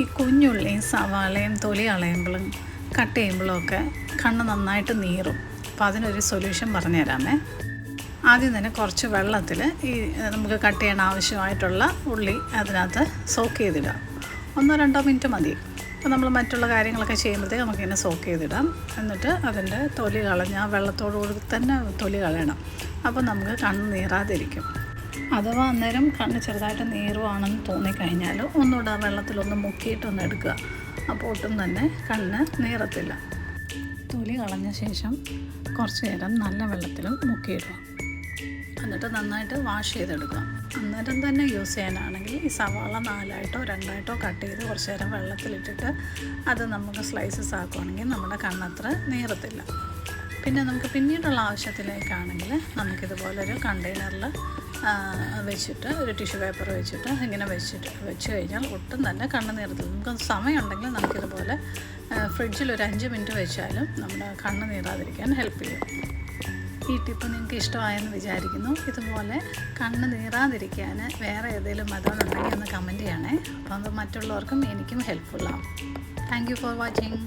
ഈ കുഞ്ഞുള്ളിയും സവാളയും തൊലി കളയുമ്പോഴും കട്ട് ചെയ്യുമ്പോഴും ഒക്കെ കണ്ണ് നന്നായിട്ട് നീറും. അപ്പോൾ അതിനൊരു സൊല്യൂഷൻ പറഞ്ഞു തരാമേ. ആദ്യം തന്നെ കുറച്ച് വെള്ളത്തിൽ ഈ നമുക്ക് കട്ട് ചെയ്യാൻ ആവശ്യമായിട്ടുള്ള ഉള്ളി അതിനകത്ത് സോക്ക് ചെയ്തിടാം. 1-2 മിനിറ്റ് മതി. അപ്പോൾ നമ്മൾ മറ്റുള്ള കാര്യങ്ങളൊക്കെ ചെയ്യുമ്പോഴത്തേക്ക് നമുക്കിങ്ങനെ സോക്ക് ചെയ്തിടാം. എന്നിട്ട് അതിൻ്റെ തൊലി കളഞ്ഞ് ആ വെള്ളത്തോടുകൂടി തന്നെ തൊലി കളയണം. അപ്പോൾ നമുക്ക് കണ്ണ് നീറാതിരിക്കും. അഥവാ അന്നേരം കണ്ണ് ചെറുതായിട്ട് നീറുവാണെന്ന് തോന്നിക്കഴിഞ്ഞാൽ ഒന്നുകൂടെ ആ വെള്ളത്തിലൊന്ന് മുക്കിയിട്ടൊന്ന് എടുക്കുക. അപ്പോൾ ഒട്ടും തന്നെ കണ്ണ് നീറത്തില്ല. തൊലി കളഞ്ഞ ശേഷം കുറച്ച് നേരം നല്ല വെള്ളത്തിലും മുക്കിയിടുക. എന്നിട്ട് നന്നായിട്ട് വാഷ് ചെയ്തെടുക്കുക. അന്നേരം തന്നെ യൂസ് ചെയ്യാനാണെങ്കിൽ ഈ സവാള 4ആയിട്ടോ 2ആയിട്ടോ കട്ട് ചെയ്ത് കുറച്ച് നേരം വെള്ളത്തിലിട്ടിട്ട് അത് നമുക്ക് സ്ലൈസസ് ആക്കുകയാണെങ്കിൽ നമ്മുടെ കണ്ണത്ര നീറത്തില്ല. പിന്നെ നമുക്ക് പിന്നീടുള്ള ആവശ്യത്തിലേക്കാണെങ്കിൽ നമുക്കിതുപോലൊരു കണ്ടെയ്നറിൽ വെച്ചിട്ട് ഒരു ടിഷ്യൂ പേപ്പർ വെച്ചിട്ട് ഇങ്ങനെ വെച്ച് കഴിഞ്ഞാൽ ഒട്ടും തന്നെ കണ്ണ് നീറത്തില്ല. നമുക്ക് സമയമുണ്ടെങ്കിൽ നമുക്കിതുപോലെ ഫ്രിഡ്ജിൽ ഒരു 5 മിനിറ്റ് വെച്ചാലും നമ്മുടെ കണ്ണ് നീറാതിരിക്കാൻ ഹെൽപ്പ് ചെയ്യും. ഈ ടിപ്പ് നിങ്ങൾക്ക് ഇഷ്ടമായെന്ന് വിചാരിക്കുന്നു. ഇതുപോലെ കണ്ണ് നീറാതിരിക്കാൻ വേറെ ഏതെങ്കിലും മെത്തേഡ് ഉണ്ടെങ്കിൽ ഒന്ന് കമൻറ്റ് ചെയ്യണേ. അപ്പോൾ അത് മറ്റുള്ളവർക്കും എനിക്കും ഹെൽപ്ഫുള്ളാവും. Thank you for watching.